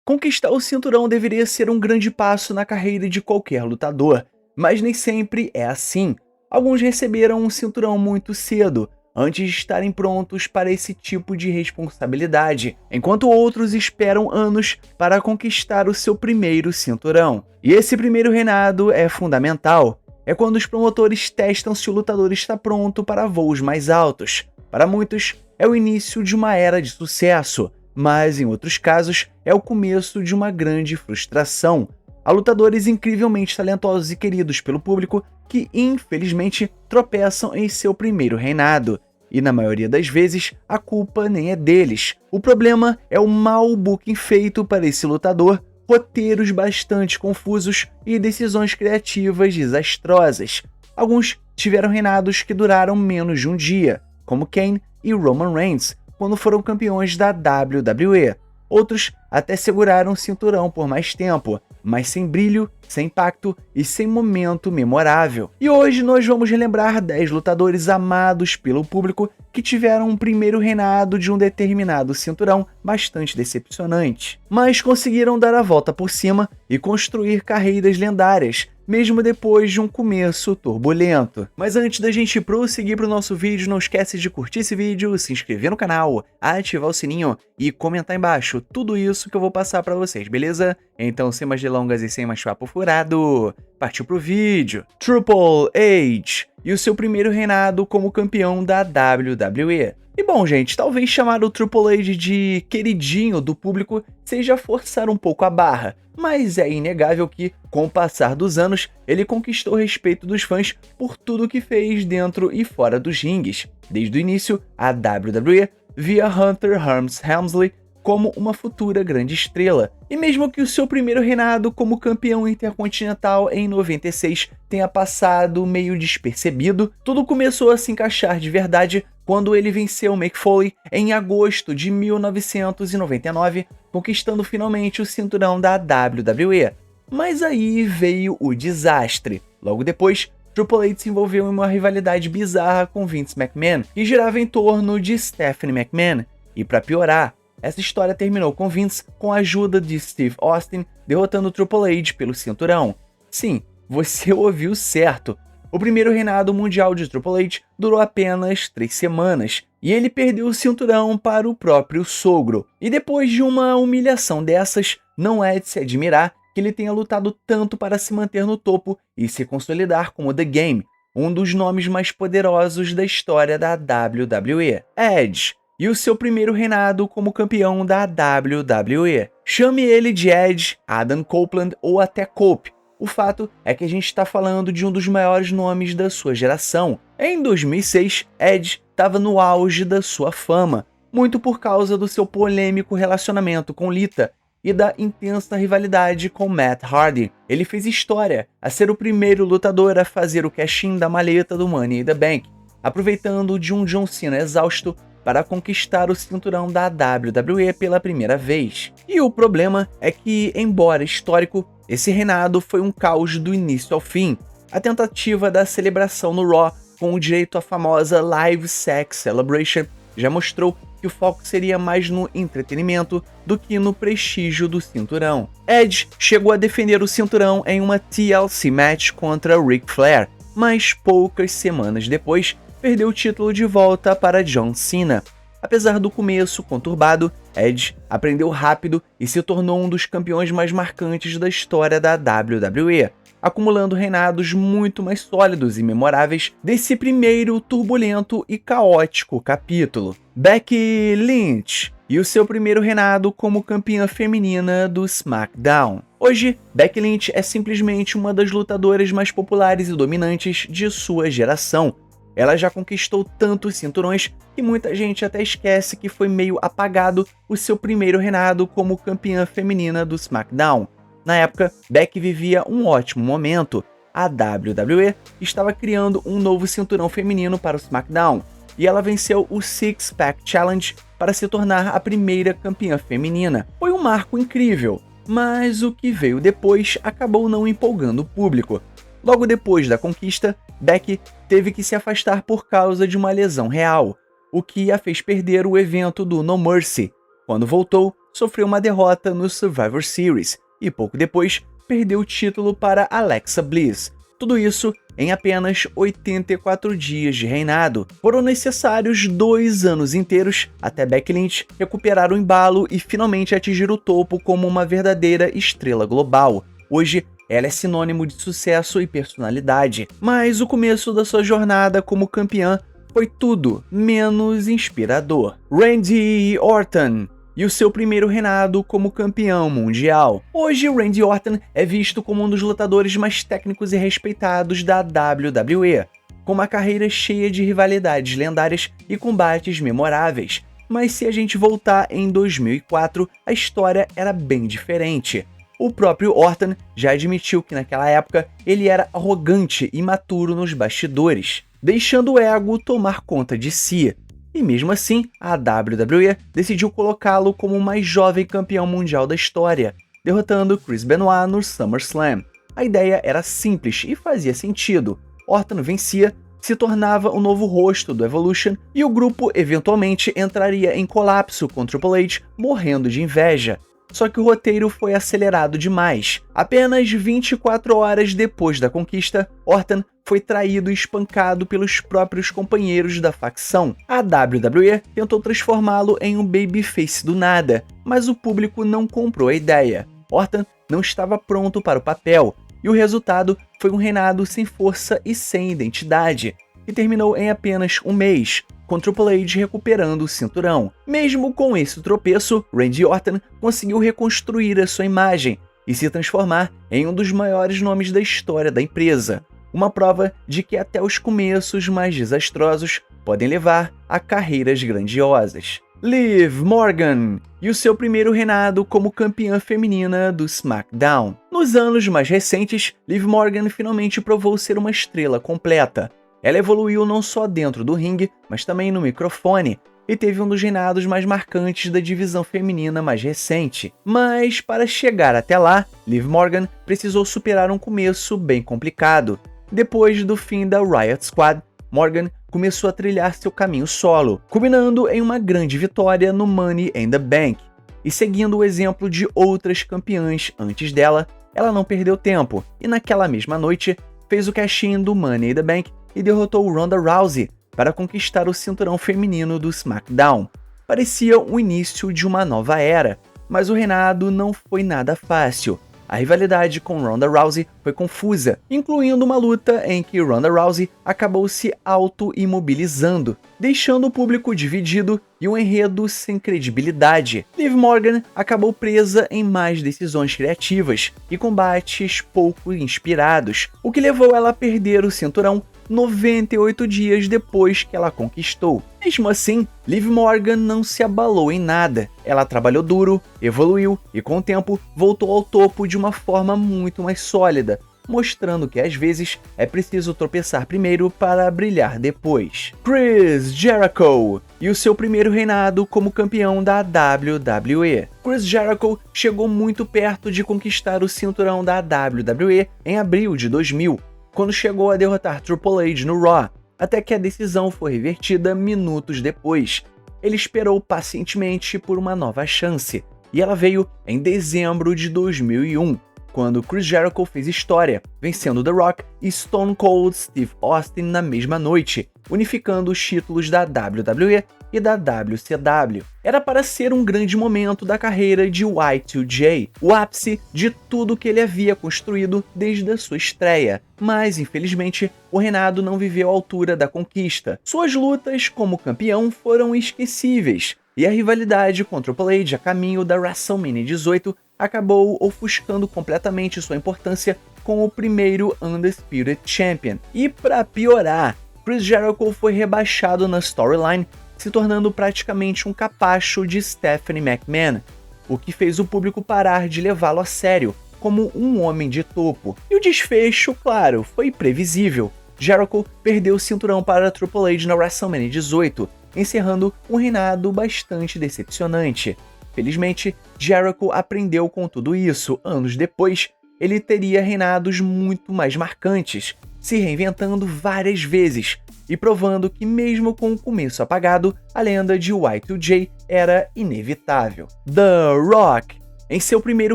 Conquistar o cinturão deveria ser um grande passo na carreira de qualquer lutador, mas nem sempre é assim. Alguns receberam um cinturão muito cedo, antes de estarem prontos para esse tipo de responsabilidade, enquanto outros esperam anos para conquistar o seu primeiro cinturão. E esse primeiro reinado é fundamental. É quando os promotores testam se o lutador está pronto para voos mais altos. Para muitos, é o início de uma era de sucesso, mas em outros casos é o começo de uma grande frustração. Há lutadores incrivelmente talentosos e queridos pelo público que, infelizmente, tropeçam em seu primeiro reinado. E na maioria das vezes, a culpa nem é deles. O problema é o mau booking feito para esse lutador, roteiros bastante confusos e decisões criativas desastrosas. Alguns tiveram reinados que duraram menos de um dia, como Kane e Roman Reigns, quando foram campeões da WWE. Outros até seguraram o cinturão por mais tempo, mas sem brilho, sem impacto e sem momento memorável. E hoje nós vamos relembrar 10 lutadores amados pelo público que tiveram um primeiro reinado de um determinado cinturão bastante decepcionante, mas conseguiram dar a volta por cima e construir carreiras lendárias, mesmo depois de um começo turbulento. Mas antes da gente prosseguir para o nosso vídeo, não esquece de curtir esse vídeo, se inscrever no canal, ativar o sininho e comentar embaixo tudo isso que eu vou passar para vocês, beleza? Então, sem mais delongas e sem mais papo furado, partiu pro vídeo. Triple H e o seu primeiro reinado como campeão da WWE. E bom, gente, talvez chamar o Triple H de queridinho do público seja forçar um pouco a barra, mas é inegável que, com o passar dos anos, ele conquistou o respeito dos fãs por tudo que fez dentro e fora dos ringues. Desde o início, a WWE via Hunter Hearst Helmsley como uma futura grande estrela. E mesmo que o seu primeiro reinado como campeão intercontinental em 96 tenha passado meio despercebido, tudo começou a se encaixar de verdade quando ele venceu Mick Foley em agosto de 1999, conquistando finalmente o cinturão da WWE. Mas aí veio o desastre. Logo depois, Triple H se envolveu em uma rivalidade bizarra com Vince McMahon, que girava em torno de Stephanie McMahon. E para piorar, essa história terminou com Vince com a ajuda de Steve Austin derrotando Triple H pelo cinturão. Sim, você ouviu certo. O primeiro reinado mundial de Triple H durou apenas 3 semanas e ele perdeu o cinturão para o próprio sogro. E depois de uma humilhação dessas, não é de se admirar que ele tenha lutado tanto para se manter no topo e se consolidar como The Game, um dos nomes mais poderosos da história da WWE. Edge e o seu primeiro reinado como campeão da WWE. Chame ele de Edge, Adam Copeland ou até Cope. O fato é que a gente está falando de um dos maiores nomes da sua geração. Em 2006, Edge estava no auge da sua fama, muito por causa do seu polêmico relacionamento com Lita e da intensa rivalidade com Matt Hardy. Ele fez história a ser o primeiro lutador a fazer o cash-in da maleta do Money in the Bank, aproveitando de um John Cena exausto para conquistar o cinturão da WWE pela primeira vez. E o problema é que, embora histórico, esse reinado foi um caos do início ao fim. A tentativa da celebração no Raw, com o direito à famosa Live Sex Celebration, já mostrou que o foco seria mais no entretenimento do que no prestígio do cinturão. Edge chegou a defender o cinturão em uma TLC match contra Ric Flair, mas poucas semanas depois perdeu o título de volta para John Cena. Apesar do começo conturbado, Edge aprendeu rápido e se tornou um dos campeões mais marcantes da história da WWE, acumulando reinados muito mais sólidos e memoráveis desse primeiro turbulento e caótico capítulo. Becky Lynch e o seu primeiro reinado como campeã feminina do SmackDown. Hoje, Becky Lynch é simplesmente uma das lutadoras mais populares e dominantes de sua geração. Ela já conquistou tantos cinturões que muita gente até esquece que foi meio apagado o seu primeiro reinado como campeã feminina do SmackDown. Na época, Becky vivia um ótimo momento. A WWE estava criando um novo cinturão feminino para o SmackDown, e ela venceu o Six Pack Challenge para se tornar a primeira campeã feminina. Foi um marco incrível, mas o que veio depois acabou não empolgando o público. Logo depois da conquista, Becky teve que se afastar por causa de uma lesão real, o que a fez perder o evento do No Mercy. Quando voltou, sofreu uma derrota no Survivor Series e pouco depois perdeu o título para Alexa Bliss. Tudo isso em apenas 84 dias de reinado. Foram necessários 2 anos inteiros até Becky Lynch recuperar o embalo e finalmente atingir o topo como uma verdadeira estrela global. Hoje, ela é sinônimo de sucesso e personalidade, mas o começo da sua jornada como campeã foi tudo menos inspirador. Randy Orton e o seu primeiro reinado como campeão mundial. Hoje, Randy Orton é visto como um dos lutadores mais técnicos e respeitados da WWE, com uma carreira cheia de rivalidades lendárias e combates memoráveis. Mas se a gente voltar em 2004, a história era bem diferente. O próprio Orton já admitiu que naquela época ele era arrogante e imaturo nos bastidores, deixando o ego tomar conta de si. E mesmo assim, a WWE decidiu colocá-lo como o mais jovem campeão mundial da história, derrotando Chris Benoit no SummerSlam. A ideia era simples e fazia sentido. Orton vencia, se tornava o novo rosto do Evolution e o grupo eventualmente entraria em colapso com Triple H, morrendo de inveja. Só que o roteiro foi acelerado demais. Apenas 24 horas depois da conquista, Orton foi traído e espancado pelos próprios companheiros da facção. A WWE tentou transformá-lo em um babyface do nada, mas o público não comprou a ideia. Orton não estava pronto para o papel, e o resultado foi um reinado sem força e sem identidade, que terminou em apenas um mês, com Triple H recuperando o cinturão. Mesmo com esse tropeço, Randy Orton conseguiu reconstruir a sua imagem e se transformar em um dos maiores nomes da história da empresa. Uma prova de que até os começos mais desastrosos podem levar a carreiras grandiosas. Liv Morgan e o seu primeiro reinado como campeã feminina do SmackDown. Nos anos mais recentes, Liv Morgan finalmente provou ser uma estrela completa. Ela evoluiu não só dentro do ringue, mas também no microfone, e teve um dos reinados mais marcantes da divisão feminina mais recente. Mas, para chegar até lá, Liv Morgan precisou superar um começo bem complicado. Depois do fim da Riot Squad, Morgan começou a trilhar seu caminho solo, culminando em uma grande vitória no Money in the Bank. E seguindo o exemplo de outras campeãs antes dela, ela não perdeu tempo, e naquela mesma noite, fez o cash-in do Money in the Bank e derrotou Ronda Rousey para conquistar o cinturão feminino do SmackDown. Parecia o início de uma nova era, mas o reinado não foi nada fácil. A rivalidade com Ronda Rousey foi confusa, incluindo uma luta em que Ronda Rousey acabou se auto-imobilizando, deixando o público dividido e um enredo sem credibilidade. Liv Morgan acabou presa em más decisões criativas e combates pouco inspirados, o que levou ela a perder o cinturão 98 dias depois que ela conquistou. Mesmo assim, Liv Morgan não se abalou em nada. Ela trabalhou duro, evoluiu e com o tempo voltou ao topo de uma forma muito mais sólida, mostrando que às vezes é preciso tropeçar primeiro para brilhar depois. Chris Jericho e o seu primeiro reinado como campeão da WWE. Chris Jericho chegou muito perto de conquistar o cinturão da WWE em abril de 2000, quando chegou a derrotar Triple H no Raw, até que a decisão foi revertida minutos depois. Ele esperou pacientemente por uma nova chance, e ela veio em dezembro de 2001, quando Chris Jericho fez história, vencendo The Rock e Stone Cold Steve Austin na mesma noite, unificando os títulos da WWE e da WCW. Era para ser um grande momento da carreira de Y2J, o ápice de tudo que ele havia construído desde a sua estreia, mas infelizmente o reinado não viveu à altura da conquista. Suas lutas como campeão foram esquecíveis, e a rivalidade com Triple H a caminho da WrestleMania 18 acabou ofuscando completamente sua importância com o primeiro Undisputed Champion. E para piorar, Chris Jericho foi rebaixado na storyline, se tornando praticamente um capacho de Stephanie McMahon, o que fez o público parar de levá-lo a sério como um homem de topo. E o desfecho, claro, foi previsível. Jericho perdeu o cinturão para Triple H na WrestleMania 18, encerrando um reinado bastante decepcionante. Felizmente, Jericho aprendeu com tudo isso. Anos depois, ele teria reinados muito mais marcantes, se reinventando várias vezes e provando que mesmo com o começo apagado, a lenda de Y2J era inevitável. The Rock, em seu primeiro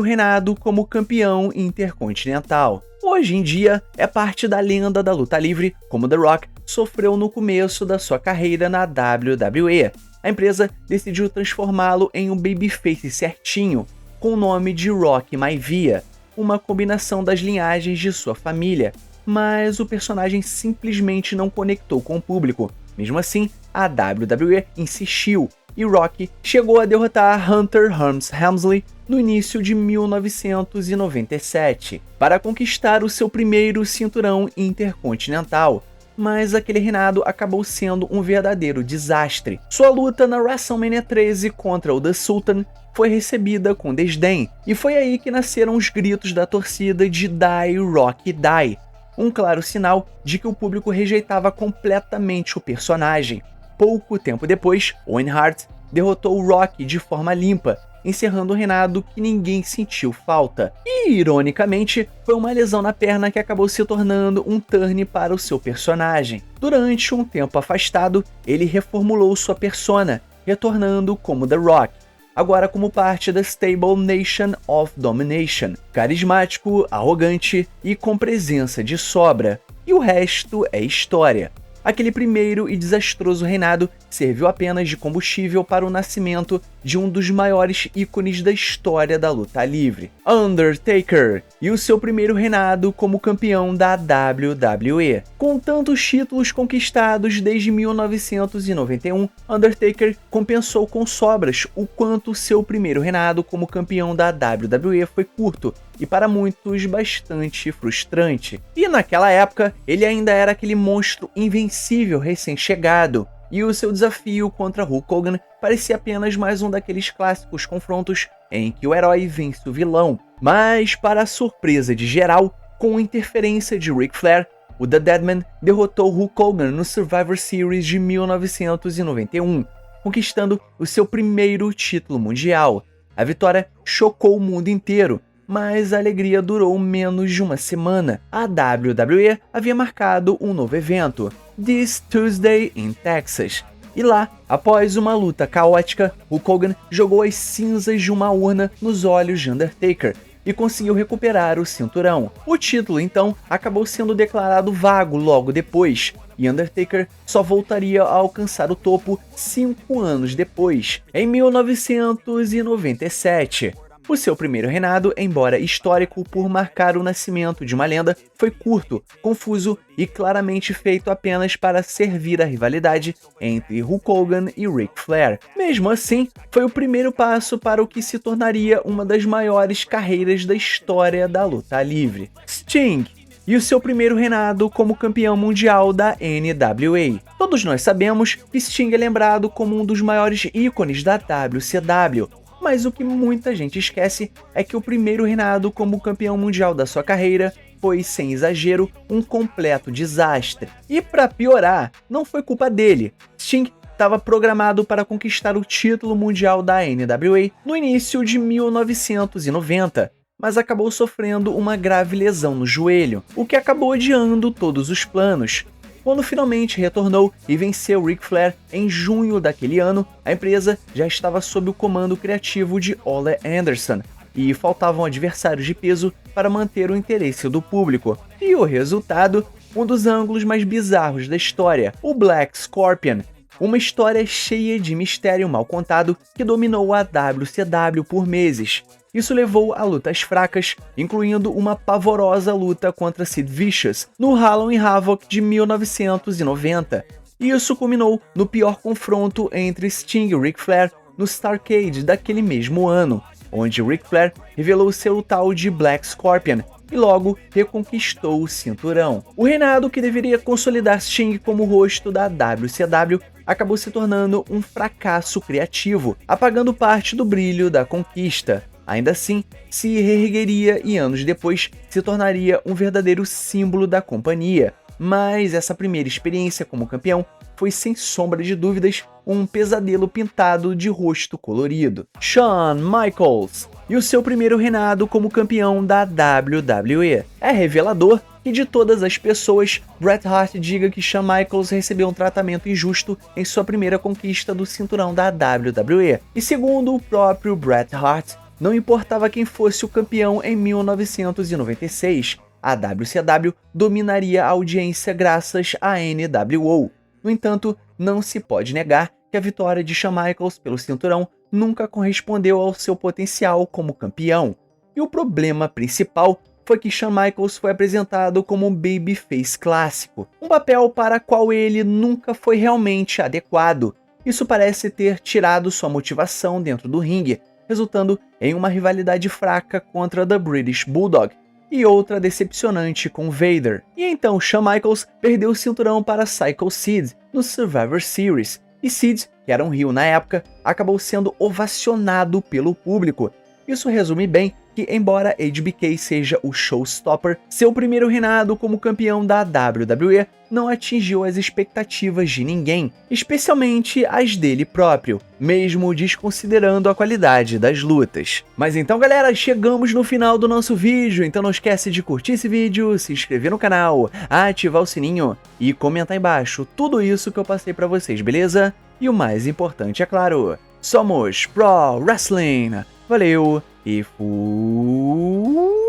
reinado como campeão intercontinental. Hoje em dia, é parte da lenda da luta livre, como The Rock sofreu no começo da sua carreira na WWE. A empresa decidiu transformá-lo em um babyface certinho, com o nome de Rocky Maivia, uma combinação das linhagens de sua família, mas o personagem simplesmente não conectou com o público. Mesmo assim, a WWE insistiu, e Rocky chegou a derrotar Hunter Hearst Helmsley no início de 1997, para conquistar o seu primeiro cinturão intercontinental. Mas aquele reinado acabou sendo um verdadeiro desastre. Sua luta na WrestleMania 13 contra o The Sultan foi recebida com desdém, e foi aí que nasceram os gritos da torcida de Die Rocky Die, um claro sinal de que o público rejeitava completamente o personagem. Pouco tempo depois, Owen Hart derrotou o Rocky de forma limpa, encerrando o reinado que ninguém sentiu falta. E, ironicamente, foi uma lesão na perna que acabou se tornando um turn para o seu personagem. Durante um tempo afastado, ele reformulou sua persona, retornando como The Rock, agora como parte da stable Nation of Domination, carismático, arrogante e com presença de sobra. E o resto é história. Aquele primeiro e desastroso reinado serviu apenas de combustível para o nascimento de um dos maiores ícones da história da luta livre, Undertaker, e o seu primeiro reinado como campeão da WWE. Com tantos títulos conquistados desde 1991, Undertaker compensou com sobras o quanto seu primeiro reinado como campeão da WWE foi curto e para muitos bastante frustrante. E naquela época, ele ainda era aquele monstro invencível recém-chegado, e o seu desafio contra Hulk Hogan parecia apenas mais um daqueles clássicos confrontos em que o herói vence o vilão. Mas, para a surpresa de geral, com interferência de Ric Flair, o The Deadman derrotou Hulk Hogan no Survivor Series de 1991, conquistando o seu primeiro título mundial. A vitória chocou o mundo inteiro, mas a alegria durou menos de uma semana. A WWE havia marcado um novo evento, This Tuesday in Texas. E lá, após uma luta caótica, Hulk Hogan jogou as cinzas de uma urna nos olhos de Undertaker e conseguiu recuperar o cinturão. O título, então, acabou sendo declarado vago logo depois, e Undertaker só voltaria a alcançar o topo 5 anos depois, em 1997. O seu primeiro reinado, embora histórico por marcar o nascimento de uma lenda, foi curto, confuso e claramente feito apenas para servir a rivalidade entre Hulk Hogan e Ric Flair. Mesmo assim, foi o primeiro passo para o que se tornaria uma das maiores carreiras da história da luta livre. Sting e o seu primeiro reinado como campeão mundial da NWA. Todos nós sabemos que Sting é lembrado como um dos maiores ícones da WCW, mas o que muita gente esquece é que o primeiro reinado como campeão mundial da sua carreira foi, sem exagero, um completo desastre. E para piorar, não foi culpa dele. Sting estava programado para conquistar o título mundial da NWA no início de 1990, mas acabou sofrendo uma grave lesão no joelho, o que acabou adiando todos os planos. Quando finalmente retornou e venceu Ric Flair em junho daquele ano, a empresa já estava sob o comando criativo de Ole Anderson e faltavam adversários de peso para manter o interesse do público. E o resultado? Um dos ângulos mais bizarros da história, o Black Scorpion. Uma história cheia de mistério mal contado que dominou a WCW por meses. Isso levou a lutas fracas, incluindo uma pavorosa luta contra Sid Vicious no Halloween Havoc de 1990. E isso culminou no pior confronto entre Sting e Ric Flair no Starrcade daquele mesmo ano, onde Ric Flair revelou seu tal de Black Scorpion e logo reconquistou o cinturão. O reinado que deveria consolidar Sting como rosto da WCW acabou se tornando um fracasso criativo, apagando parte do brilho da conquista. Ainda assim, se reergueria e anos depois se tornaria um verdadeiro símbolo da companhia. Mas essa primeira experiência como campeão foi sem sombra de dúvidas um pesadelo pintado de rosto colorido. Shawn Michaels e o seu primeiro reinado como campeão da WWE. É revelador que de todas as pessoas, Bret Hart diga que Shawn Michaels recebeu um tratamento injusto em sua primeira conquista do cinturão da WWE. E segundo o próprio Bret Hart, não importava quem fosse o campeão em 1996, a WCW dominaria a audiência graças à NWO. No entanto, não se pode negar que a vitória de Shawn Michaels pelo cinturão nunca correspondeu ao seu potencial como campeão. E o problema principal foi que Shawn Michaels foi apresentado como um babyface clássico, um papel para o qual ele nunca foi realmente adequado. Isso parece ter tirado sua motivação dentro do ringue, resultando em uma rivalidade fraca contra The British Bulldog e outra decepcionante com Vader. E então Shawn Michaels perdeu o cinturão para Psycho Sid no Survivor Series, e Sid, que era um heel na época, acabou sendo ovacionado pelo público. Isso resume bem que, embora HBK seja o showstopper, seu primeiro reinado como campeão da WWE não atingiu as expectativas de ninguém, especialmente as dele próprio, mesmo desconsiderando a qualidade das lutas. Mas então, galera, chegamos no final do nosso vídeo, então não esquece de curtir esse vídeo, se inscrever no canal, ativar o sininho e comentar aí embaixo tudo isso que eu passei pra vocês, beleza? E o mais importante, é claro, somos Pro Wrestling! Valeu e fui!